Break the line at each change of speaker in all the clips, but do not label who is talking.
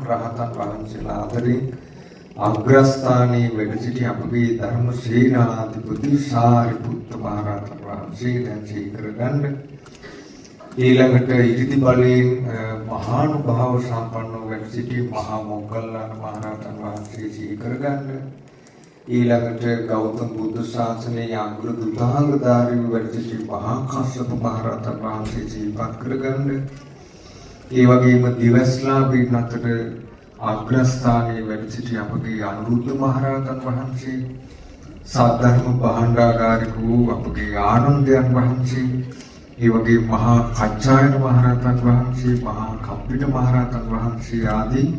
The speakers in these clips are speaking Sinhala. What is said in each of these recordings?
රහතන් වහන්සේලා අතරින් අග්‍රස්ථානයේ වැඩ සිටි අපගේ ධර්ම සේනාධිපති සාරිපුත්ත මහ රහතන් වහන්සේ දැන් සීකරගන්න. ඊළඟට ඉරිදි බලයෙන් මහානුභාව සම්පන්නව වැඩ සිටි මහා මොග්ගල්ලාන මහ රහතන් වහන්සේ සීකරගන්න. ඊළඟට ගෞතම බුදු ශාසනයේ අග්‍ර දුතාංගධාරීව වැඩ සිටි මහා කස්සප මහ රහතන් වහන්සේ සිහිපත් කරගන්න. ඒ වගේම දිවස්ලාභීන් අතර අග්‍රස්ථානයේ වැඩ සිටි අපගේ අනුරුද්ධ මහ රහතන් වහන්සේ, සද්ධර්ම භාණ්ඩාගාරික වූ අපගේ ආනන්දයන් වහන්සේ, ඒ වගේ මහා කච්චායන මහ රහතන් වහන්සේ, මහා කප්පිට මහ රහතන් වහන්සේ ආදී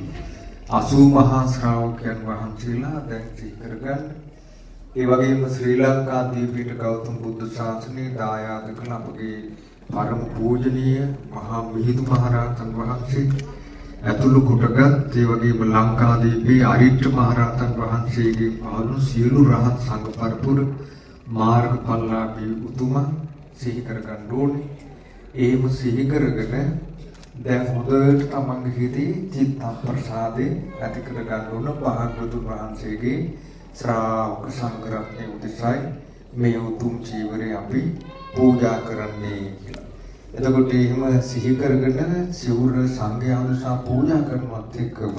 80 මහා ශ්‍රාවකයන් වහන්සේලා දැන් සීකරගන්න. ඒ වගේම ශ්‍රී ලංකා දීපීඨ ගෞතම බුදු ශාසනයේ දායාද කළ අපගේ පරම පූජනීය මහා මිහිඳු මහ රහතන් වහන්සේ ඇතුළු කොටගත් ඒ වගේම ලංකාදීපේ අරිට්ඨ මහ රහතන් වහන්සේගේ පාලු සියලු රහත් සංඝ පරපුර මාර්ගඵලලාභී උතුමන් සිහි කරගන්න ඕනේ. එහෙම සිහි කරගෙන දැන් හොඳට තමන්ගේ හිතේ චිත්ත ප්‍රසාදේ ඇති කරගන්න ඕන. භාග්‍යවතුන් වහන්සේගේ ශ්‍රාවක සංඝ රත්නය උදෙසයි මේ උතුම් චීවරය අපි පූජා කරන්නේ කියලා. එතකොට එහෙම සිහි කරගෙන සිවුර සංඝයා උදෙසා පූජා කරනවත් එක්කම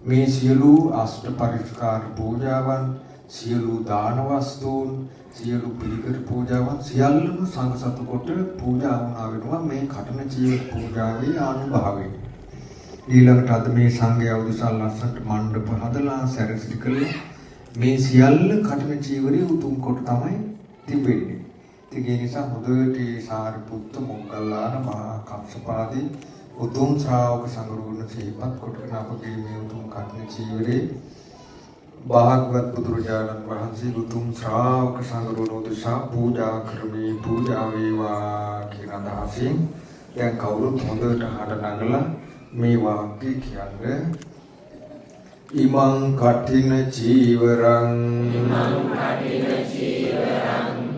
මේ සියලු අෂ්ට පරිස්කාර පූජාවන්, සියලු දාන වස්තුන්, සියලු පිළිකර පූජාවන් සියල්ලම සංඝ සතු කොට පූජා වුණා වෙනවා මේ කටන චීවර පූජාවේ අනුභවයෙන්. ඊළඟට අද මේ සංඝයා උදෙසා ලස්සනට මණ්ඩප හදලා සැරසිලි කළා. මේ සියල්ල කටන චීවරයේ උතුම් කොට තමයි තිබෙන්නේ. ඒ නිසා හොඳට සාරිපුත්ත මොග්ගල්ලාන මහා කස්සපාදී උතුම් ශ්‍රාවක සංඝරුවන සිහිපත් කොටගෙන අපගේ මේ උතුම් කටන චීවරේ භාගවත් බුදුරජාණන් වහන්සේ උතුම් ශ්‍රාවක සංඝරුවන උදෙසා පූජා කරමි. පූජා වේවා කියන අදහසින් දැන් කවුරුත් හොඳට හඬ නගලා මේ වාක්‍ය කියන්නේ ඉමං කටින චීවරං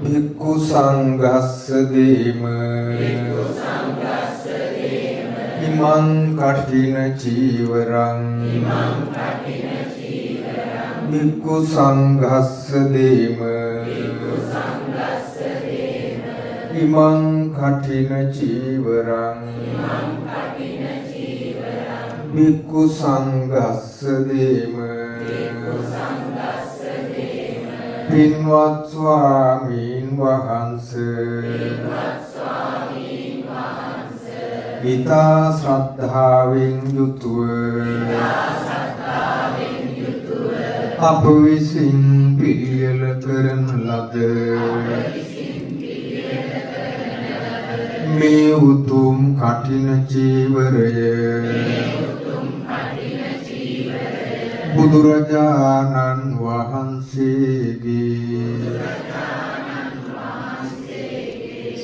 භික්ඛු සංඝස්ස දේම ඉමං කටින චීවරං භික්ඛු සංඝස්ස දේම ඉමං කටින චීවරං භික්ඛු සංඝස්ස දේම පින්වත් ස්වාමීන් වහන්සේ ඊතා ශ්‍රද්ධාවෙන් යුතුව අප විසින් පිළියෙල කරන ලද මේ උතුම් කඨින චීවරය බුදුරජාණන් වහන්සේගේ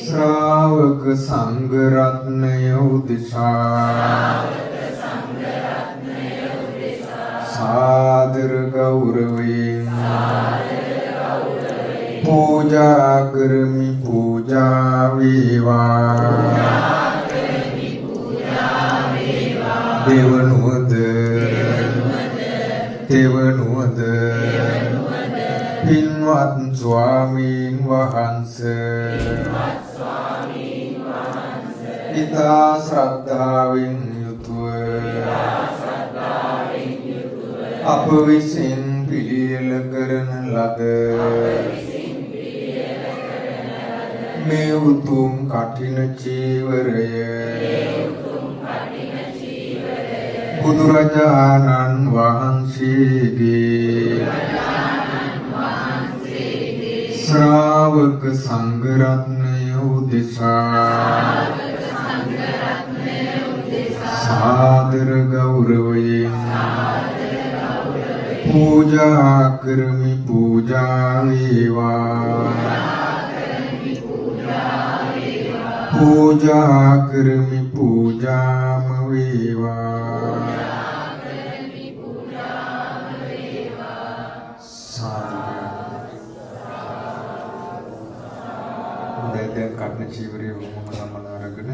ශ්‍රාවක සංඝ රත්නය උදෙසා සාදර ගෞරවයෙන් පූජා කරමි. පූජා වේවා දෙවනුවද තෙවනුවද පින්වත් ස්වාමීන් වහන්සේ ඊතා ශ්‍රද්ධාවෙන් යුතුව අප විසින් පිළියෙල කරන ලද මේ උතුම් කඨින චීවරය බුදුරජාණන් වහන්සේගේ ශ්‍රාවක සංඝ රත්නය උදෙසා සාදර ගෞරවයෙන් පූජා කරමි. පූජා වේවා පූජා කරමි. පූජාම වේවා දැන් කටන චීවරය වුණම අරගෙන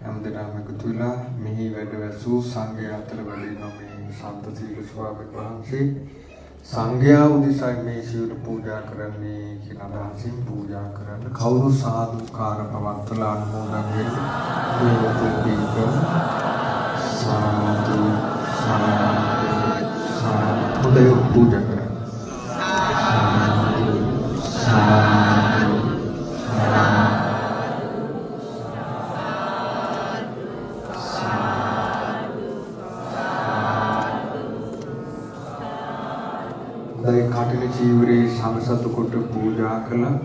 හැමදෙනාම එකතු වෙලා මෙහි වැඩ වැසූ සංඝයා අතර වැඩින මේ සන්ත සීල ස්වාමීන් වහන්සේ සංඝයා උදෙසා මේ සිවුර පූජා කරන්නේ කියන අදහසින් පූජා කරන්න කවුරු සාදුකාර පවත්වලා අනුමෝදන් වෙන්න මේ උපදීක සාදු සාදු පූජා කරන්න කටින චීවරේ සමසතු කොට පූජා කළා.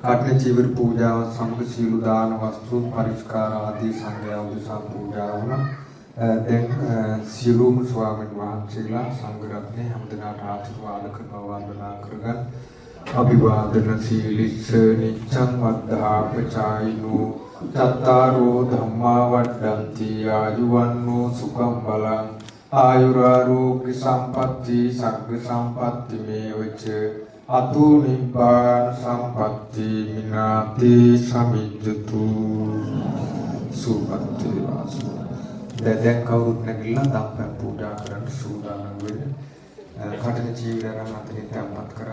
කටින චීවර පූජාව සමග සීල දාන වස්තු පරිස්කාර ආදී සංඝයා උදෙසා පූජා වුණා. දැන් සියලුම ස්වාමීන් වහන්සේලා සංඝ රත්නය හැමදෙනාට ආශිර්වාද කරනවා වන්දනා කරගන්න. අභිවාදන සීලිස්ස නිච්ඡං වද්ධාපචායිනෝ චත්තාරෝ ධම්මා වඩ්ඩಂತಿ ආයුවන්නෝ සුඛං බලං ආයුරාෝග්‍ය සම්පatti සග්ග සම්පatti මේවච අතු නිබ්බාන සම්පatti මිනාති සමිජ්ජතු සුපත්ති වාසු. දැන් කවුරුත් නැගිලා දම්පැන් පූජා කරන්න සූදානම් වෙන්න. කටින චීවරයන් අතරින් තැන්පත් කර